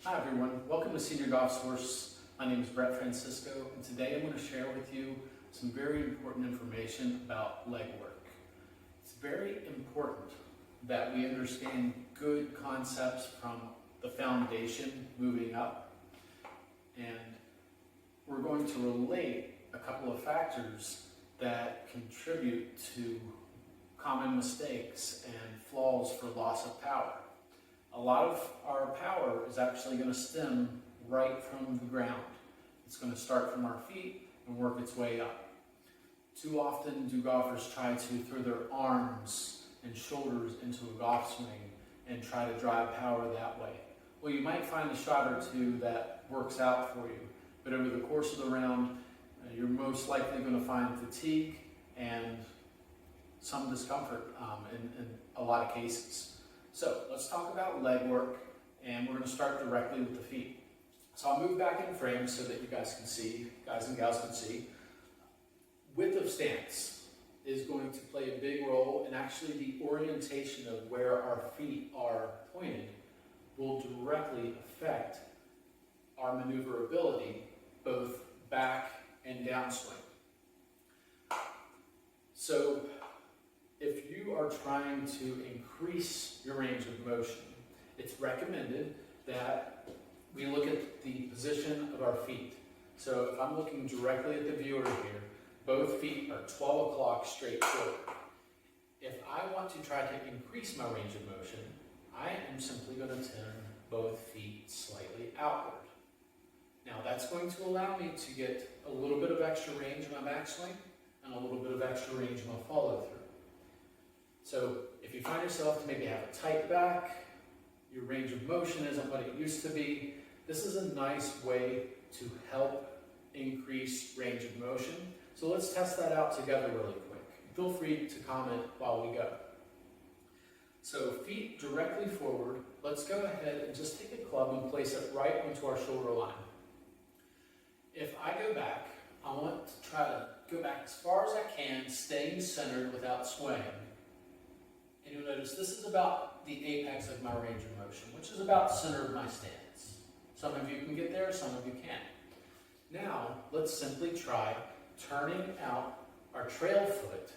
Hi everyone, welcome to Senior Golf Source. My name is Brett Francisco, and today I'm going to share with you some very important information about leg work. It's very important that we understand good concepts from the foundation moving up, and we're going to relate a couple of factors that contribute to common mistakes and flaws for loss of power. A lot of our power is actually going to stem right from the ground. It's going to start from our feet and work its way up. Too often do golfers try to throw their arms and shoulders into a golf swing and try to drive power that way. Well, you might find a shot or two that works out for you, but over the course of the round, you're most likely going to find fatigue and some discomfort in a lot of cases. So let's talk about leg work, and we're going to start directly with the feet. So I'll move back in frame so that you guys and gals can see. Width of stance is going to play a big role, and actually the orientation of where our feet are pointed will directly affect our maneuverability, both back and downswing. So if you are trying to increase your range of motion, it's recommended that we look at the position of our feet. So if I'm looking directly at the viewer here, both feet are 12 o'clock straight forward. If I want to try to increase my range of motion, I am simply going to turn both feet slightly outward. Now that's going to allow me to get a little bit of extra range in my backswing and a little bit of extra range in my follow through. So if you find yourself to maybe have a tight back, your range of motion isn't what it used to be, this is a nice way to help increase range of motion. So let's test that out together really quick. Feel free to comment while we go. So feet directly forward, let's go ahead and just take a club and place it right onto our shoulder line. If I go back, I want to try to go back as far as I can, staying centered without swaying. And you'll notice this is about the apex of my range of motion, which is about center of my stance. Some of you can get there, some of you can't. Now, let's simply try turning out our trail foot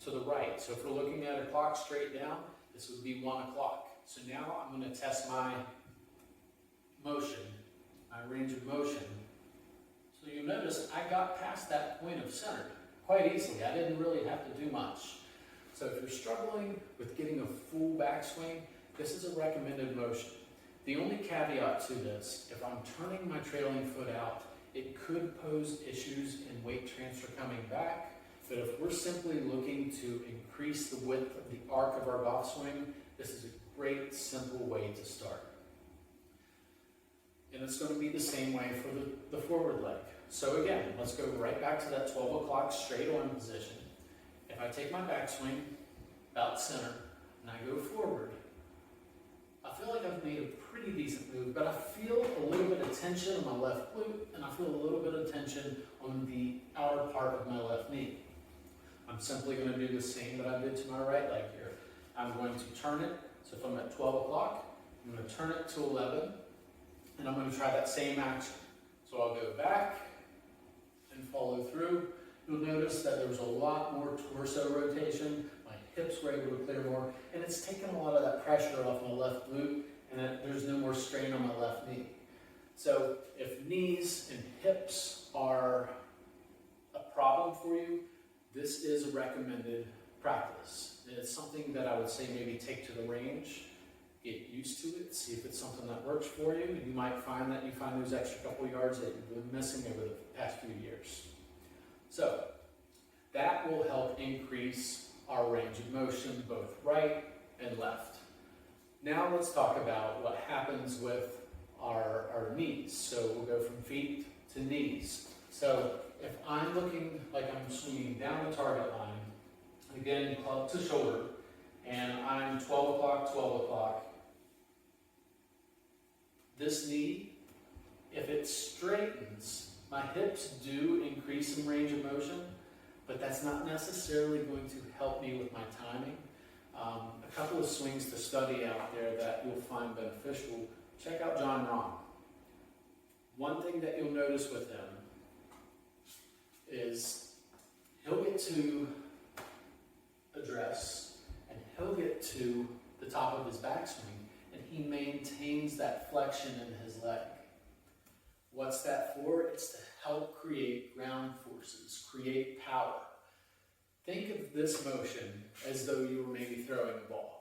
to the right. So if we're looking at a clock straight down, this would be 1 o'clock. So now I'm going to test my motion, my range of motion. So you'll notice I got past that point of center quite easily. I didn't really have to do much. So if you're struggling with getting a full backswing, this is a recommended motion. The only caveat to this, if I'm turning my trailing foot out, it could pose issues in weight transfer coming back, but if we're simply looking to increase the width of the arc of our golf swing, this is a great, simple way to start. And it's going to be the same way for the forward leg. So again, let's go right back to that 12 o'clock straight on position. If I take my backswing about center and I go forward, I feel like I've made a pretty decent move, but I feel a little bit of tension on my left glute and I feel a little bit of tension on the outer part of my left knee. I'm simply going to do the same that I did to my right leg here. I'm going to turn it, so if I'm at 12 o'clock, I'm going to turn it to 11, and I'm going to try that same action. So I'll go back and follow through. You'll notice that there was a lot more torso rotation, my hips were able to clear more, and it's taken a lot of that pressure off my left glute, and there's no more strain on my left knee. So if knees and hips are a problem for you, this is a recommended practice. It's something that I would say maybe take to the range, get used to it, see if it's something that works for you. You might find that you find those extra couple yards that you've been missing over the past few years. So that will help increase our range of motion, both right and left. Now let's talk about what happens with our knees. So we'll go from feet to knees. So if I'm looking like I'm swinging down the target line, again, club to shoulder, and I'm 12 o'clock, 12 o'clock, this knee, if it straightens, my hips do increase in range of motion, but that's not necessarily going to help me with my timing. A couple of swings to study out there that you'll find beneficial. Check out Jon Rahm. one thing that you'll notice with him is he'll get to address and he'll get to the top of his backswing and he maintains that flexion in his leg. What's that for? It's to help create ground forces, create power. Think of this motion as though you were maybe throwing a ball.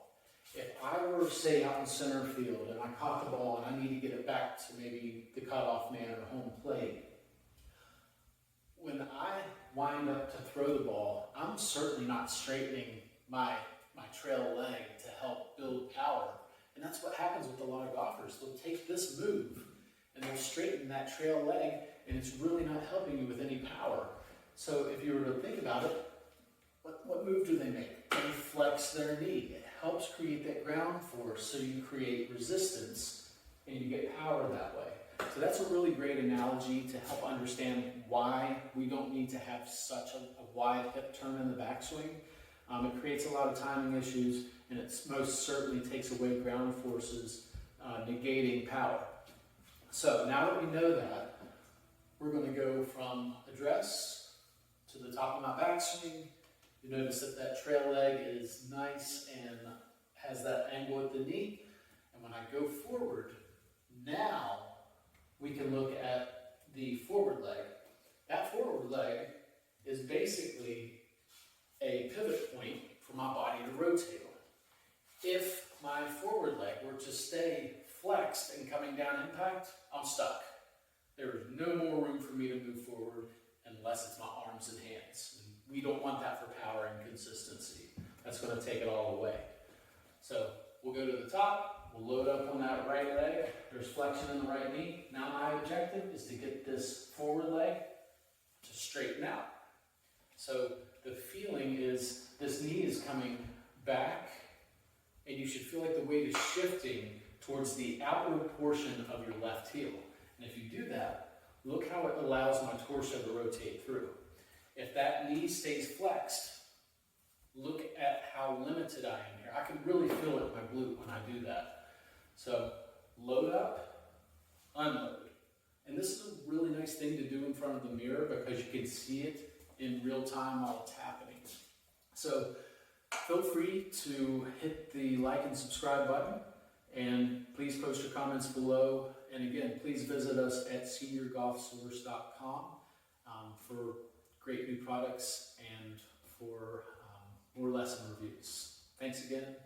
If I were, say, out in center field and I caught the ball and I need to get it back to maybe the cutoff man or home plate, when I wind up to throw the ball, I'm certainly not straightening my trail leg to help build power. And that's what happens with a lot of golfers. They'll take this move and they'll straighten that trail leg, and it's really not helping you with any power. So if you were to think about it, what move do they make? They flex their knee. It helps create that ground force so you create resistance and you get power that way. So that's a really great analogy to help understand why we don't need to have such a wide hip turn in the backswing. It creates a lot of timing issues, and it most certainly takes away ground forces, negating power. So now that we know that, we're going to go from address to the top of my backswing. You notice that that trail leg is nice and has that angle at the knee. And when I go forward, now we can look at the forward leg. That forward leg is basically a pivot point for my body to rotate on. If my forward leg were to stay flexed and coming down impact, I'm stuck. There is no more room for me to move forward unless it's my arms and hands. And we don't want that for power and consistency. That's going to take it all away. So we'll go to the top, we'll load up on that right leg. There's flexion in the right knee. Now my objective is to get this forward leg to straighten out. So the feeling is this knee is coming back, and you should feel like the weight is shifting towards the outward portion of your left heel. And if you do that, look how it allows my torso to rotate through. If that knee stays flexed, look at how limited I am here. I can really feel it in my glute when I do that. So load up, unload. And this is a really nice thing to do in front of the mirror because you can see it in real time while it's happening. So feel free to hit the like and subscribe button, and please post your comments below. And again, please visit us at seniorgolfsource.com for great new products and for more lesson reviews. Thanks again.